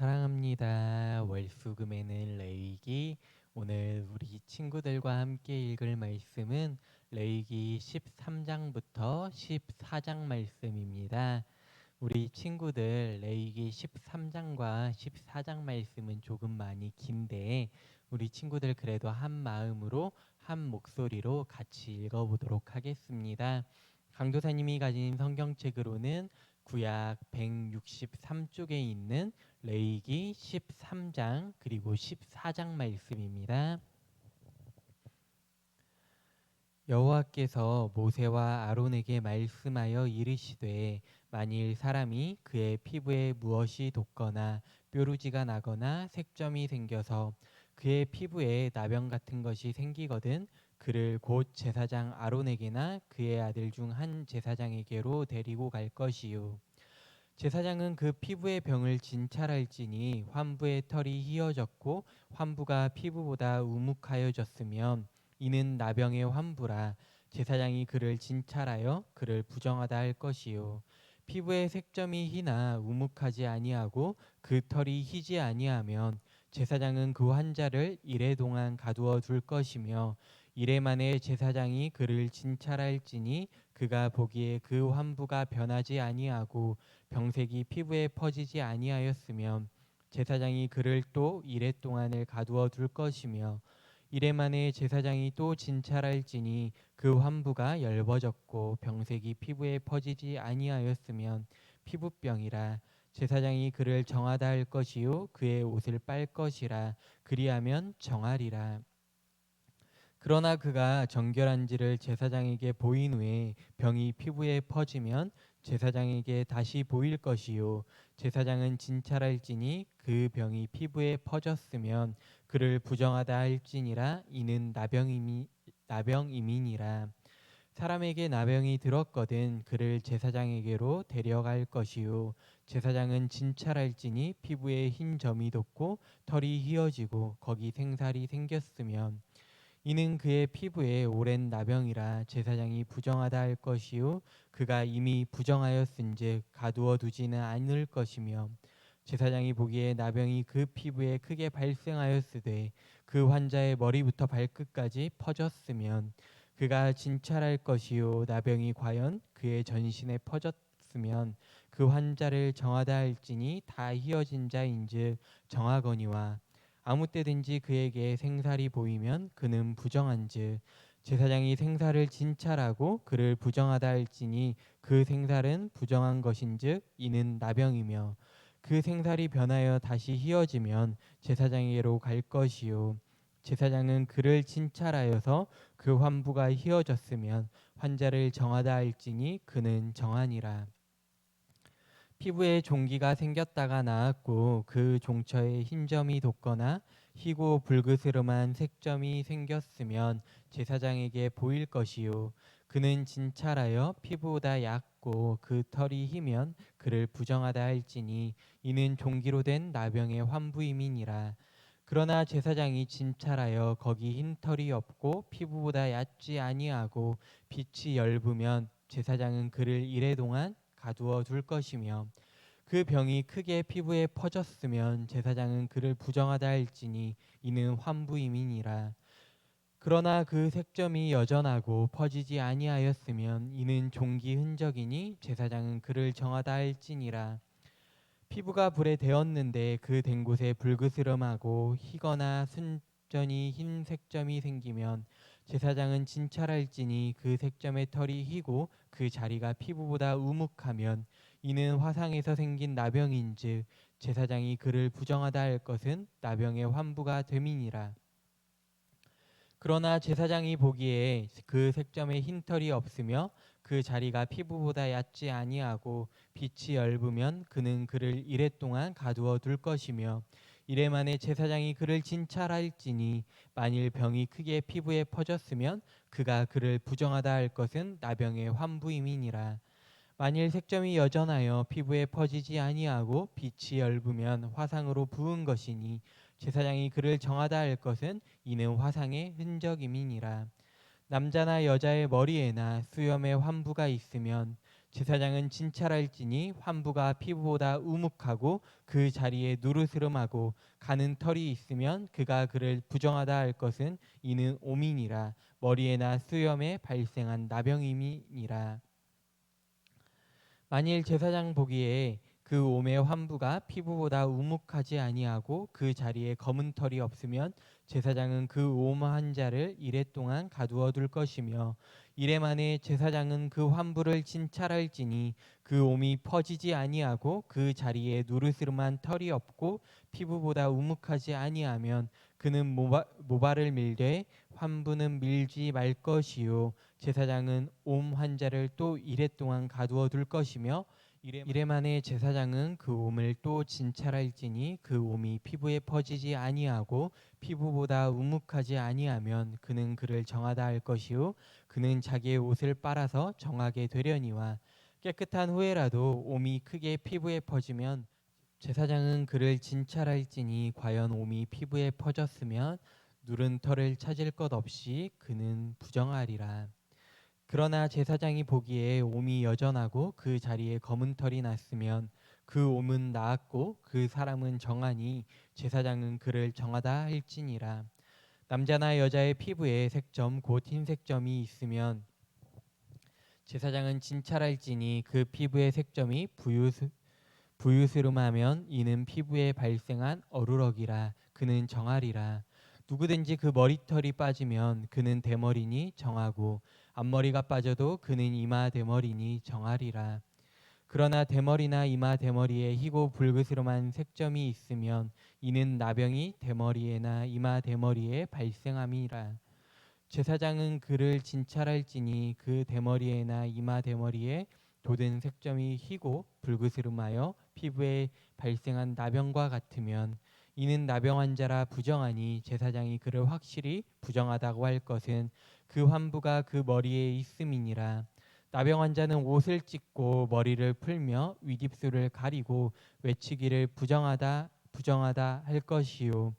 사랑합니다. 월수금에는 레위기. 오늘 우리 친구들과 함께 읽을 말씀은 레위기 13장부터 14장 말씀입니다. 우리 친구들 레위기 13장과 14장 말씀은 조금 많이 긴데 우리 친구들 그래도 한 마음으로 한 목소리로 같이 읽어보도록 하겠습니다. 강도사님이 가진 성경책으로는 구약 163쪽에 있는 레위기 13장 그리고 14장 말씀입니다. 여호와께서 모세와 아론에게 말씀하여 이르시되 만일 사람이 그의 피부에 무엇이 돋거나 뾰루지가 나거나 색점이 생겨서 그의 피부에 나병 같은 것이 생기거든 그를 곧 제사장 아론에게나 그의 아들 중 한 제사장에게로 데리고 갈 것이요 제사장은 그 피부의 병을 진찰할지니 환부의 털이 휘어졌고 환부가 피부보다 우묵하여졌으면 이는 나병의 환부라 제사장이 그를 진찰하여 그를 부정하다 할 것이요 피부의 색점이 희나 우묵하지 아니하고 그 털이 희지 아니하면 제사장은 그 환자를 이래 동안 가두어 둘 것이며 이래 만에 제사장이 그를 진찰할지니 그가 보기에 그 환부가 변하지 아니하고 병색이 피부에 퍼지지 아니하였으면 제사장이 그를 또 이래 동안을 가두어 둘 것이며 이래 만에 제사장이 또 진찰할지니 그 환부가 엷어졌고 병색이 피부에 퍼지지 아니하였으면 피부병이라 제사장이 그를 정하다 할 것이요 그의 옷을 빨 것이라 그리하면 정하리라. 그러나 그가 정결한지를 제사장에게 보인 후에 병이 피부에 퍼지면 제사장에게 다시 보일 것이요 제사장은 진찰할지니 그 병이 피부에 퍼졌으면 그를 부정하다 할지니라 이는 나병이니라 사람에게 나병이 들었거든 그를 제사장에게로 데려갈 것이요 제사장은 진찰할지니 피부에 흰 점이 돋고 털이 휘어지고 거기 생살이 생겼으면 이는 그의 피부에 오랜 나병이라 제사장이 부정하다 할 것이요 그가 이미 부정하였은즉 가두어 두지는 않을 것이며 제사장이 보기에 나병이 그 피부에 크게 발생하였으되 그 환자의 머리부터 발끝까지 퍼졌으면 그가 진찰할 것이요 나병이 과연 그의 전신에 퍼졌으면 그 환자를 정하다 할지니 다 휘어진 자인즉 정하거니와 아무 때든지 그에게 생살이 보이면 그는 부정한즉 제사장이 생살을 진찰하고 그를 부정하다 할지니 그 생살은 부정한 것인즉 이는 나병이며 그 생살이 변하여 다시 휘어지면 제사장에게로 갈 것이요 제사장은 그를 진찰하여서 그 환부가 휘어졌으면 환자를 정하다 할지니 그는 정하니라. 피부에 종기가 생겼다가 나았고 그 종처에 흰 점이 돋거나 희고 불그스름한 색점이 생겼으면 제사장에게 보일 것이요 그는 진찰하여 피부보다 얕고 그 털이 희면 그를 부정하다 할지니 이는 종기로 된 나병의 환부임이니라. 그러나 제사장이 진찰하여 거기 흰 털이 없고 피부보다 얕지 아니하고 빛이 엷으면 제사장은 그를 이래 동안 가두어 둘 것이며 그 병이 크게 피부에 퍼졌으면 제사장은 그를 부정하다 할지니 이는 환부임이니라. 그러나 그 색점이 여전하고 퍼지지 아니하였으면 이는 종기 흔적이니 제사장은 그를 정하다 할지니라. 피부가 불에 데었는데 그 된 곳에 불그스름하고 희거나 순전히 흰 색점이 생기면 제사장은 진찰할지니 그 색점의 털이 희고 그 자리가 피부보다 우묵하면 이는 화상에서 생긴 나병인즉 제사장이 그를 부정하다 할 것은 나병의 환부가 됨이니라. 그러나 제사장이 보기에 그 색점에 흰 털이 없으며 그 자리가 피부보다 얕지 아니하고 빛이 엷으면 그는 그를 이래 동안 가두어 둘 것이며 이래 만에 제사장이 그를 진찰할지니 만일 병이 크게 피부에 퍼졌으면 그가 그를 부정하다 할 것은 나병의 환부임이니라. 만일 색점이 여전하여 피부에 퍼지지 아니하고 빛이 엷으면 화상으로 부은 것이니 제사장이 그를 정하다 할 것은 이는 화상의 흔적임이니라. 남자나 여자의 머리에나 수염에 환부가 있으면 제사장은 진찰할지니 환부가 피부보다 우묵하고 그 자리에 누르스름하고 가는 털이 있으면 그가 그를 부정하다 할 것은 이는 오민이라. 머리에나 수염에 발생한 나병임이니라. 만일 제사장 보기에 그 옴의 환부가 피부보다 우묵하지 아니하고 그 자리에 검은 털이 없으면 제사장은 그 옴 환자를 이레 동안 가두어 둘 것이며, 이레 만에 제사장은 그 환부를 진찰할지니 그 옴이 퍼지지 아니하고 그 자리에 누르스름한 털이 없고 피부보다 우묵하지 아니하면 그는 모발을 밀되 환부는 밀지 말 것이요 제사장은 옴 환자를 또 이레 동안 가두어 둘 것이며, 이레 만에 제사장은 그 옴을 또 진찰할지니 그 옴이 피부에 퍼지지 아니하고 피부보다 우묵하지 아니하면 그는 그를 정하다 할 것이요 그는 자기의 옷을 빨아서 정하게 되려니와. 깨끗한 후에라도 옴이 크게 피부에 퍼지면 제사장은 그를 진찰할지니 과연 옴이 피부에 퍼졌으면 누른 털을 찾을 것 없이 그는 부정하리라. 그러나 제사장이 보기에 옴이 여전하고 그 자리에 검은 털이 났으면 그 옴은 나았고 그 사람은 정하니 제사장은 그를 정하다 할지니라. 남자나 여자의 피부에 색점 곧 흰색점이 있으면 제사장은 진찰할지니 그 피부의 색점이 부유스름하면 이는 피부에 발생한 어루럭이라. 그는 정하리라. 누구든지 그 머리털이 빠지면 그는 대머리니 정하고 앞머리가 빠져도 그는 이마 대머리니 정하리라. 그러나 대머리나 이마 대머리에 희고 붉으스름한 색점이 있으면 이는 나병이 대머리에나 이마 대머리에 발생함이라. 제사장은 그를 진찰할지니 그 대머리에나 이마 대머리에 돋은 색점이 희고 붉으스름하여 피부에 발생한 나병과 같으면 이는 나병 환자라 부정하니 제사장이 그를 확실히 부정하다고 할 것은 그 환부가 그 머리에 있음이니라. 나병 환자는 옷을 찢고 머리를 풀며 윗입술을 가리고 외치기를 부정하다 부정하다 할 것이요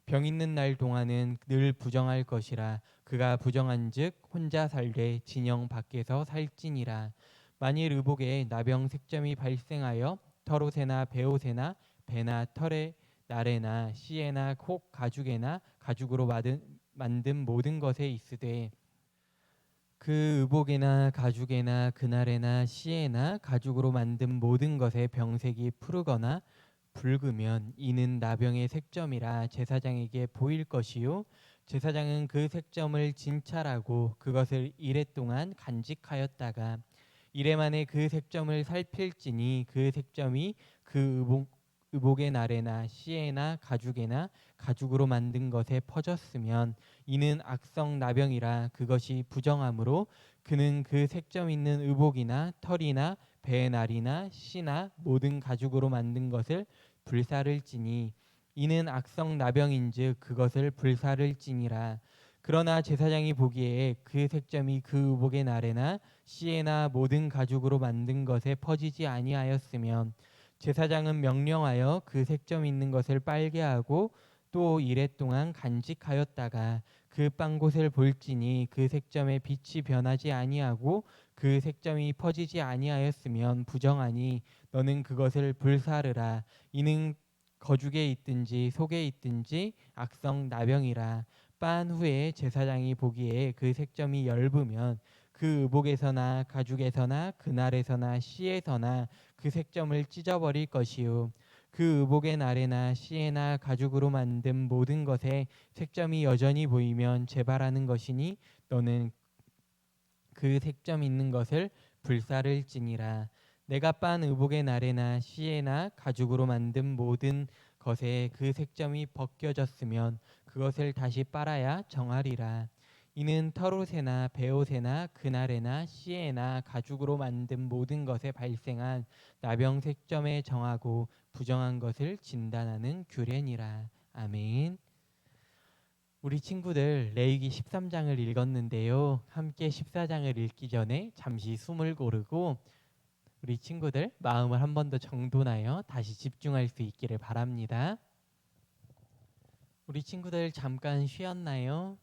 병 있는 날 동안은 늘 부정할 것이라. 그가 부정한즉 혼자 살되 진영 밖에서 살지니라. 만일 의복에 나병 색점이 발생하여 털옷에나 베옷에나 배나 털에 날에나 씨에나 혹 가죽에나 가죽으로 만든 모든 것에 있으되 그 의복에나 가죽에나 그날에나 씨에나 가죽으로 만든 모든 것에 병색이 푸르거나 붉으면 이는 나병의 색점이라 제사장에게 보일 것이요 제사장은 그 색점을 진찰하고 그것을 이레 동안 간직하였다가 이레 만에 그 색점을 살필지니 그 색점이 그 의복의 날에나 씨에나 가죽에나 가죽으로 만든 것에 퍼졌으면 이는 악성 나병이라. 그것이 부정함으로 그는 그 색점 있는 의복이나 털이나 배의 날이나 씨나 모든 가죽으로 만든 것을 불사를지니 이는 악성 나병인즉 그것을 불사를지니라. 그러나 제사장이 보기에 그 색점이 그 의복의 날에나 씨에나 모든 가죽으로 만든 것에 퍼지지 아니하였으면 제사장은 명령하여 그 색점 있는 것을 빨게 하고 또 이레 동안 간직하였다가 그 빤 곳을 볼지니 그 색점의 빛이 변하지 아니하고 그 색점이 퍼지지 아니하였으면 부정하니 너는 그것을 불사르라. 이는 거죽에 있든지 속에 있든지 악성 나병이라. 빤 후에 제사장이 보기에 그 색점이 엷으면 그 의복에서나 가죽에서나 그날에서나 씨에서나 그 색점을 찢어버릴 것이요 그 의복의 날에나 씨에나 가죽으로 만든 모든 것에 색점이 여전히 보이면 재발하는 것이니 너는 그 색점 있는 것을 불사를지니라. 내가 빤 의복의 날에나 씨에나 가죽으로 만든 모든 것에 그 색점이 벗겨졌으면 그것을 다시 빨아야 정하리라. 이는 털옷에나 베옷에나 그날에나 씨에나 가죽으로 만든 모든 것에 발생한 나병 색점에 정하고 부정한 것을 진단하는 규례니라. 아멘. 우리 친구들 레위기 13장을 읽었는데요. 함께 14장을 읽기 전에 잠시 숨을 고르고 우리 친구들 마음을 한 번 더 정돈하여 다시 집중할 수 있기를 바랍니다. 우리 친구들 잠깐 쉬었나요?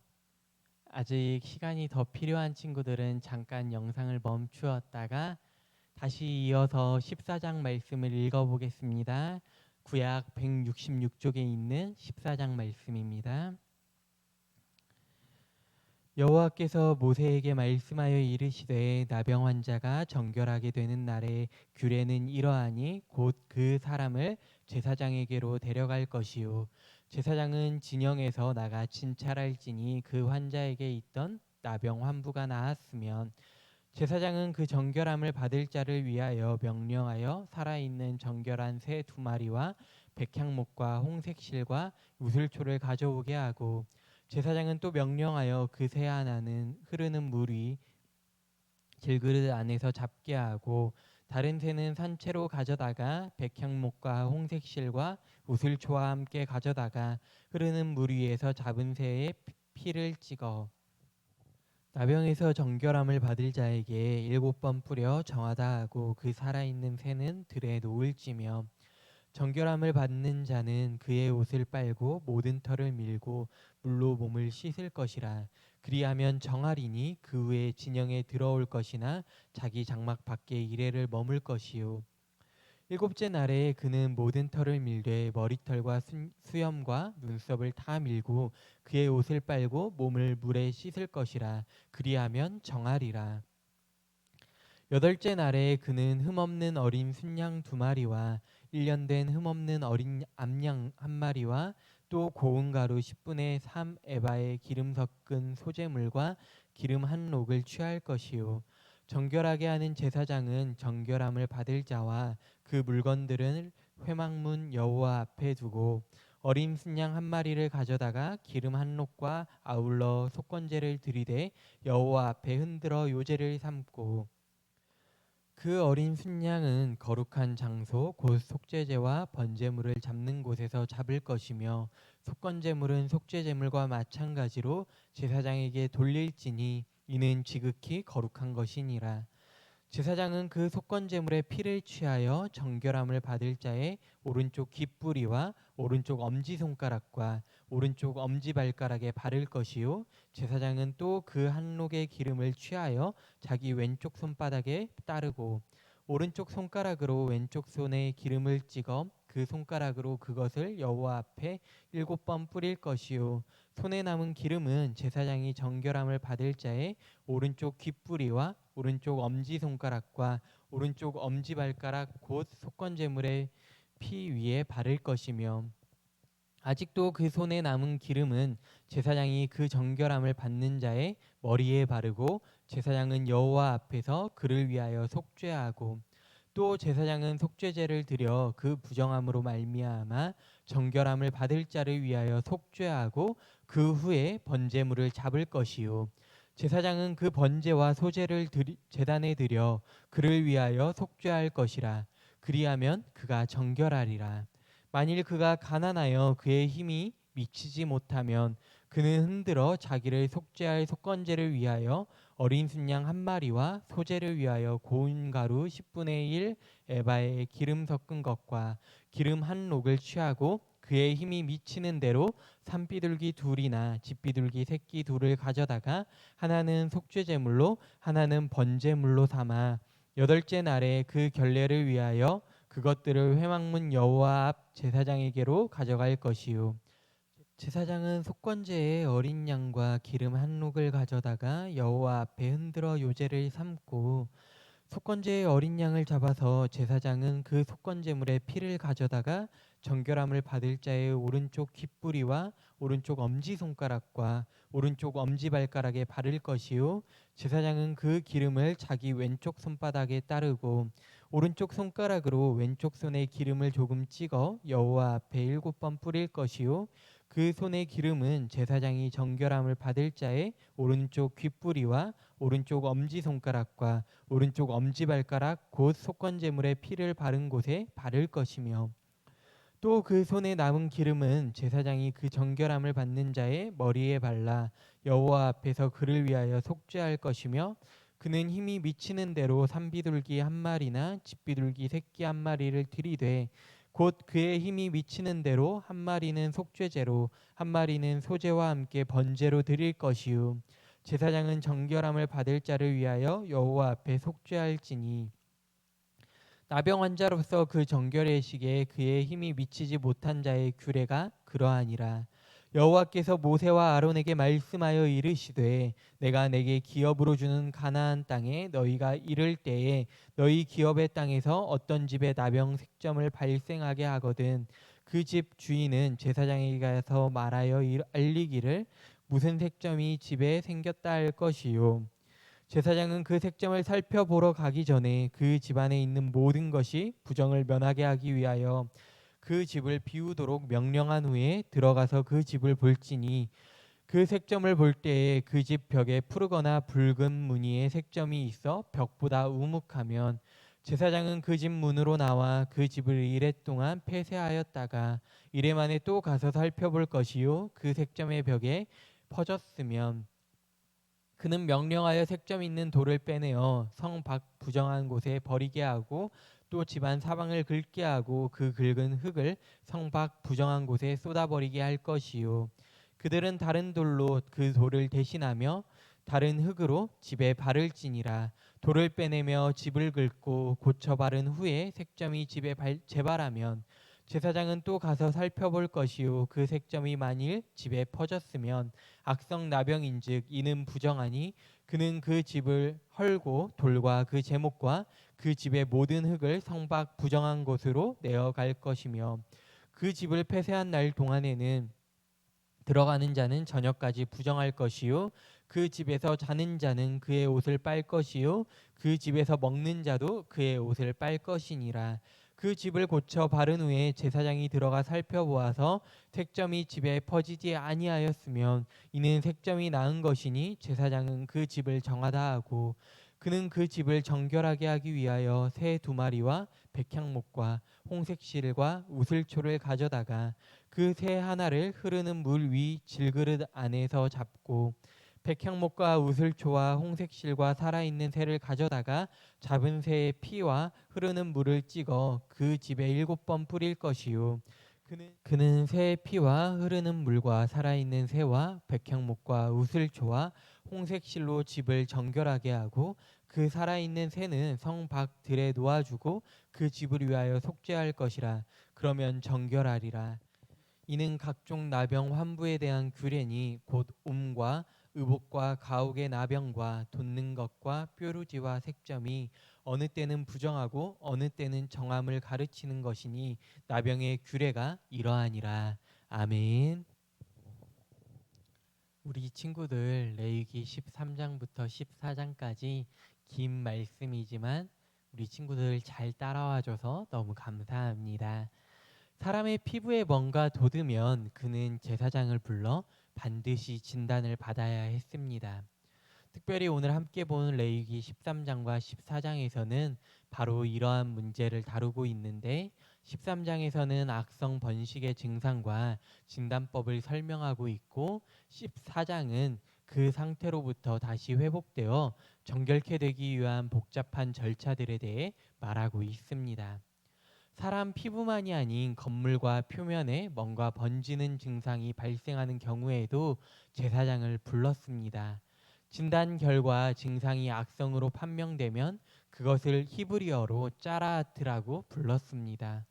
아직 시간이 더 필요한 친구들은 잠깐 영상을 멈추었다가 다시 이어서 14장 말씀을 읽어보겠습니다. 구약 166쪽에 있는 14장 말씀입니다. 여호와께서 모세에게 말씀하여 이르시되 나병 환자가 정결하게 되는 날에 규례는 이러하니 곧 그 사람을 제사장에게로 데려갈 것이요 제사장은 진영에서 나가 진찰할지니 그 환자에게 있던 나병 환부가 나았으면 제사장은 그 정결함을 받을 자를 위하여 명령하여 살아있는 정결한 새 2마리와 백향목과 홍색실과 우슬초를 가져오게 하고 제사장은 또 명령하여 그 새 하나는 흐르는 물 위 질그릇 안에서 잡게 하고 다른 새는 산채로 가져다가 백향목과 홍색실과 우슬초와 함께 가져다가 흐르는 물 위에서 잡은 새의 피를 찍어 나병에서 정결함을 받을 자에게 7번 뿌려 정하다 하고 그 살아있는 새는 들에 놓을지며 정결함을 받는 자는 그의 옷을 빨고 모든 털을 밀고 물로 몸을 씻을 것이라. 그리하면 정하리니 그 후에 진영에 들어올 것이나 자기 장막 밖에 이레를 머물 것이요. 7째 날에 그는 모든 털을 밀되 머리털과 수염과 눈썹을 다 밀고 그의 옷을 빨고 몸을 물에 씻을 것이라. 그리하면 정하리라. 8째 날에 그는 흠없는 어린 순양 2마리와 1년 된 흠없는 어린 암양 1마리와 또 고운 가루 10분의 3 에바의 기름 섞은 소재물과 기름 한 록을 취할 것이요 정결하게 하는 제사장은 정결함을 받을 자와 그 물건들을 회막문 여호와 앞에 두고 어린 순양 1마리를 가져다가 기름 한 록과 아울러 속건제를 들이되 여호와 앞에 흔들어 요제를 삼고 그 어린 순양은 거룩한 장소 곧 속죄제와 번제물을 잡는 곳에서 잡을 것이며 속건제물은 속죄제물과 마찬가지로 제사장에게 돌릴지니 이는 지극히 거룩한 것이니라. 제사장은 그 속건제물의 피를 취하여 정결함을 받을 자의 오른쪽 귓뿌리와 오른쪽 엄지손가락과 오른쪽 엄지발가락에 바를 것이요 제사장은 또 그 한록의 기름을 취하여 자기 왼쪽 손바닥에 따르고 오른쪽 손가락으로 왼쪽 손에 기름을 찍어 그 손가락으로 그것을 여호와 앞에 7번 뿌릴 것이요 손에 남은 기름은 제사장이 정결함을 받을 자의 오른쪽 귓뿌리와 오른쪽 엄지손가락과 오른쪽 엄지발가락 곧 속건제물의 피 위에 바를 것이며 아직도 그 손에 남은 기름은 제사장이 그 정결함을 받는 자의 머리에 바르고 제사장은 여호와 앞에서 그를 위하여 속죄하고 또 제사장은 속죄제를 드려 그 부정함으로 말미암아 정결함을 받을 자를 위하여 속죄하고 그 후에 번제물을 잡을 것이요 제사장은 그 번제와 소제를 제단에 드려 그를 위하여 속죄할 것이라 그리하면 그가 정결하리라. 만일 그가 가난하여 그의 힘이 미치지 못하면 그는 흔들어 자기를 속죄할 속건제를 위하여 어린 순양 1마리와 소제를 위하여 고운 가루 10분의 1 에바에 기름 섞은 것과 기름 한 록을 취하고 그의 힘이 미치는 대로 산비둘기 2이나 집비둘기 새끼 2를 가져다가 하나는 속죄제물로 하나는 번제물로 삼아 8째 날에 그 결례를 위하여 그것들을 회막문 여호와 앞 제사장에게로 가져갈 것이요 제사장은 속건제의 어린 양과 기름 한 록을 가져다가 여호와 앞에 흔들어 요제를 삼고 속건제의 어린 양을 잡아서 제사장은 그 속건제물의 피를 가져다가 정결함을 받을 자의 오른쪽 귓뿌리와 오른쪽 엄지손가락과 오른쪽 엄지발가락에 바를 것이요 제사장은 그 기름을 자기 왼쪽 손바닥에 따르고 오른쪽 손가락으로 왼쪽 손에 기름을 조금 찍어 여호와 앞에 7번 뿌릴 것이요 그 손의 기름은 제사장이 정결함을 받을 자의 오른쪽 귓뿌리와 오른쪽 엄지손가락과 오른쪽 엄지발가락 곧 속건제물의 피를 바른 곳에 바를 것이며 또 그 손에 남은 기름은 제사장이 그 정결함을 받는 자의 머리에 발라 여호와 앞에서 그를 위하여 속죄할 것이며 그는 힘이 미치는 대로 산비둘기 1마리나 집비둘기 새끼 1마리를 들이되 곧 그의 힘이 미치는 대로 1마리는 속죄제로 1마리는 소제와 함께 번제로 드릴 것이요 제사장은 정결함을 받을 자를 위하여 여호와 앞에 속죄할지니 나병 환자로서 그 정결의 시기에 그의 힘이 미치지 못한 자의 규례가 그러하니라. 여호와께서 모세와 아론에게 말씀하여 이르시되 내가 내게 기업으로 주는 가나안 땅에 너희가 이를 때에 너희 기업의 땅에서 어떤 집에 나병 색점을 발생하게 하거든 그 집 주인은 제사장에게 가서 말하여 알리기를 무슨 색점이 집에 생겼다 할 것이요. 제사장은 그 색점을 살펴보러 가기 전에 그 집안에 있는 모든 것이 부정을 면하게 하기 위하여 그 집을 비우도록 명령한 후에 들어가서 그 집을 볼지니 그 색점을 볼 때에 그 집 벽에 푸르거나 붉은 무늬의 색점이 있어 벽보다 우묵하면 제사장은 그 집 문으로 나와 그 집을 이레 동안 폐쇄하였다가 이레 만에 또 가서 살펴볼 것이요 그 색점의 벽에 퍼졌으면 그는 명령하여 색점 있는 돌을 빼내어 성 밖 부정한 곳에 버리게 하고 또 집안 사방을 긁게 하고 그 긁은 흙을 성 밖 부정한 곳에 쏟아버리게 할 것이요. 그들은 다른 돌로 그 돌을 대신하며 다른 흙으로 집에 바를지니라. 돌을 빼내며 집을 긁고 고쳐 바른 후에 색점이 집에 재발하면 제사장은 또 가서 살펴볼 것이요 그 색점이 만일 집에 퍼졌으면 악성 나병인즉 이는 부정하니 그는 그 집을 헐고 돌과 그 제목과 그 집의 모든 흙을 성밖 부정한 곳으로 내어갈 것이며 그 집을 폐쇄한 날 동안에는 들어가는 자는 저녁까지 부정할 것이요 그 집에서 자는 자는 그의 옷을 빨 것이요 그 집에서 먹는 자도 그의 옷을 빨 것이니라. 그 집을 고쳐 바른 후에 제사장이 들어가 살펴보아서 색점이 집에 퍼지지 아니하였으면 이는 색점이 나은 것이니 제사장은 그 집을 정하다 하고 그는 그 집을 정결하게 하기 위하여 새 2마리와 백향목과 홍색실과 우슬초를 가져다가 그 새 하나를 흐르는 물 위 질그릇 안에서 잡고 백향목과 우슬초와 홍색실과 살아있는 새를 가져다가 잡은 새의 피와 흐르는 물을 찍어 그 집에 7번 뿌릴 것이요. 그는 새의 피와 흐르는 물과 살아있는 새와 백향목과 우슬초와 홍색실로 집을 정결하게 하고 그 살아있는 새는 성 밖 들에 놓아주고 그 집을 위하여 속죄할 것이라. 그러면 정결하리라. 이는 각종 나병 환부에 대한 규례니 곧 옴과 의복과 가옥의 나병과 돋는 것과 뾰루지와 색점이 어느 때는 부정하고 어느 때는 정함을 가르치는 것이니 나병의 규례가 이러하니라. 아멘. 우리 친구들 레위기 13장부터 14장까지 긴 말씀이지만 우리 친구들 잘 따라와줘서 너무 감사합니다. 사람의 피부에 뭔가 돋으면 그는 제사장을 불러 반드시 진단을 받아야 했습니다. 특별히 오늘 함께 본 레위기 13장과 14장에서는 바로 이러한 문제를 다루고 있는데 13장에서는 악성 번식의 증상과 진단법을 설명하고 있고 14장은 그 상태로부터 다시 회복되어 정결케 되기 위한 복잡한 절차들에 대해 말하고 있습니다. 사람 피부만이 아닌 건물과 표면에 뭔가 번지는 증상이 발생하는 경우에도 제사장을 불렀습니다. 진단 결과 증상이 악성으로 판명되면 그것을 히브리어로 짜라하트라고 불렀습니다.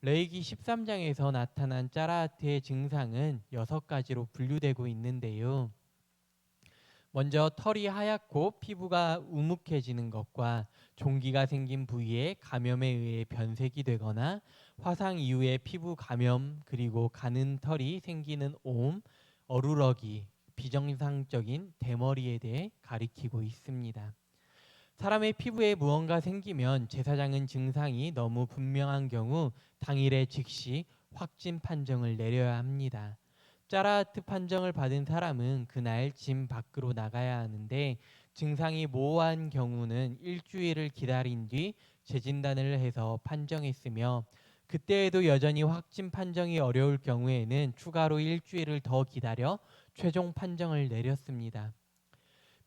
레위기 13장에서 나타난 짜라하트의 증상은 6가지로 분류되고 있는데요. 먼저 털이 하얗고 피부가 우묵해지는 것과 종기가 생긴 부위에 감염에 의해 변색이 되거나 화상 이후에 피부 감염 그리고 가는 털이 생기는 옴, 어루러기, 비정상적인 대머리에 대해 가리키고 있습니다. 사람의 피부에 무언가 생기면 제사장은 증상이 너무 분명한 경우 당일에 즉시 확진 판정을 내려야 합니다. 짜라하트 판정을 받은 사람은 그날 집 밖으로 나가야 하는데 증상이 모호한 경우는 일주일을 기다린 뒤 재진단을 해서 판정했으며 그때에도 여전히 확진 판정이 어려울 경우에는 추가로 일주일을 더 기다려 최종 판정을 내렸습니다.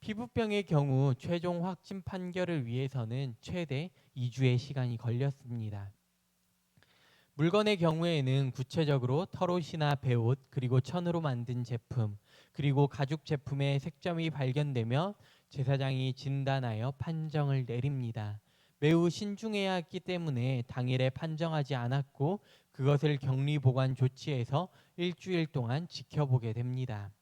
피부병의 경우 최종 확진 판결을 위해서는 최대 2주의 시간이 걸렸습니다. 물건의 경우에는 구체적으로 털옷이나 배옷 그리고 천으로 만든 제품 그리고 가죽 제품의 색점이 발견되며 제사장이 진단하여 판정을 내립니다. 매우 신중해야 했기 때문에 당일에 판정하지 않았고 그것을 격리 보관 조치해서 일주일 동안 지켜보게 됩니다.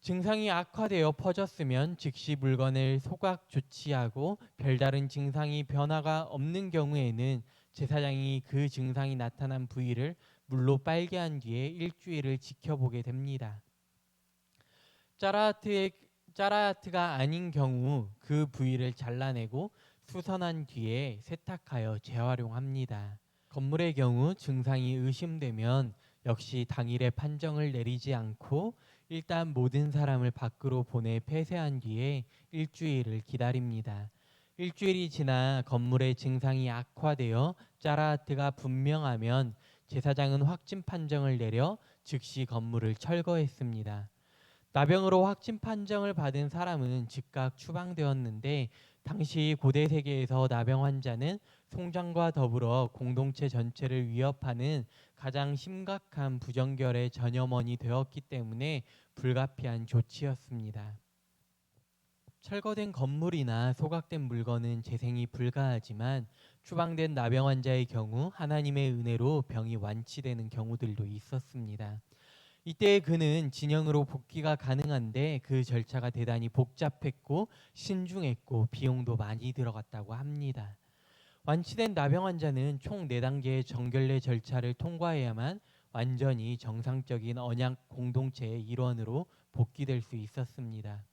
증상이 악화되어 퍼졌으면 즉시 물건을 소각 조치하고 별다른 증상이 변화가 없는 경우에는 제사장이 그 증상이 나타난 부위를 물로 빨게 한 뒤에 일주일을 지켜보게 됩니다. 짜라하트가 아닌 경우 그 부위를 잘라내고 수선한 뒤에 세탁하여 재활용합니다. 건물의 경우 증상이 의심되면 역시 당일에 판정을 내리지 않고 일단 모든 사람을 밖으로 보내 폐쇄한 뒤에 일주일을 기다립니다. 일주일이 지나 건물의 증상이 악화되어 짜라하트가 분명하면 제사장은 확진 판정을 내려 즉시 건물을 철거했습니다. 나병으로 확진 판정을 받은 사람은 즉각 추방되었는데 당시 고대 세계에서 나병 환자는 송장과 더불어 공동체 전체를 위협하는 가장 심각한 부정결의 전염원이 되었기 때문에 불가피한 조치였습니다. 철거된 건물이나 소각된 물건은 재생이 불가하지만 추방된 나병 환자의 경우 하나님의 은혜로 병이 완치되는 경우들도 있었습니다. 이때 그는 진영으로 복귀가 가능한데 그 절차가 대단히 복잡했고 신중했고 비용도 많이 들어갔다고 합니다. 완치된 나병 환자는 총 4단계의 정결례 절차를 통과해야만 완전히 정상적인 언약 공동체의 일원으로 복귀될 수 있었습니다.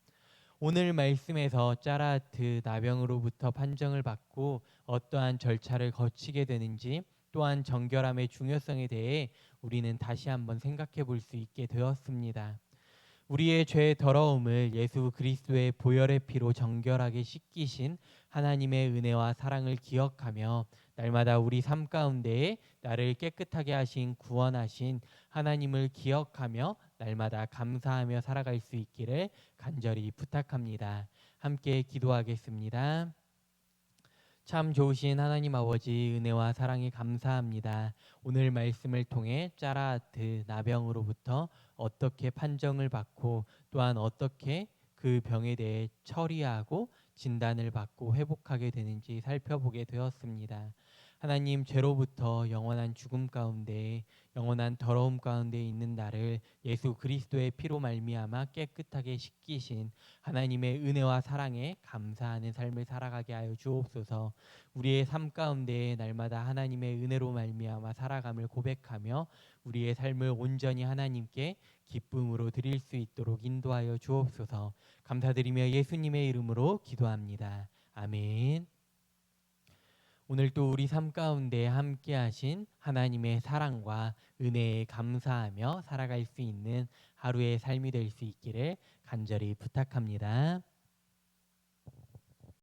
오늘 말씀에서 짜라하트 나병으로부터 판정을 받고 어떠한 절차를 거치게 되는지 또한 정결함의 중요성에 대해 우리는 다시 한번 생각해 볼 수 있게 되었습니다. 우리의 죄의 더러움을 예수 그리스도의 보혈의 피로 정결하게 씻기신 하나님의 은혜와 사랑을 기억하며 날마다 우리 삶 가운데에 나를 깨끗하게 하신 구원하신 하나님을 기억하며 날마다 감사하며 살아갈 수 있기를 간절히 부탁합니다. 함께 기도하겠습니다. 참 좋으신 하나님 아버지 은혜와 사랑에 감사합니다. 오늘 말씀을 통해 짜라하트 나병으로부터 어떻게 판정을 받고 또한 어떻게 그 병에 대해 처리하고 진단을 받고 회복하게 되는지 살펴보게 되었습니다. 하나님, 죄로부터 영원한 죽음 가운데 영원한 더러움 가운데 있는 나를 예수 그리스도의 피로 말미암아 깨끗하게 씻기신 하나님의 은혜와 사랑에 감사하는 삶을 살아가게 하여 주옵소서. 우리의 삶 가운데 날마다 하나님의 은혜로 말미암아 살아감을 고백하며 우리의 삶을 온전히 하나님께 기쁨으로 드릴 수 있도록 인도하여 주옵소서. 감사드리며 예수님의 이름으로 기도합니다. 아멘. 오늘 또 우리 삶 가운데 함께 하신 하나님의 사랑과 은혜에 감사하며 살아갈 수 있는 하루의 삶이 될 수 있기를 간절히 부탁합니다.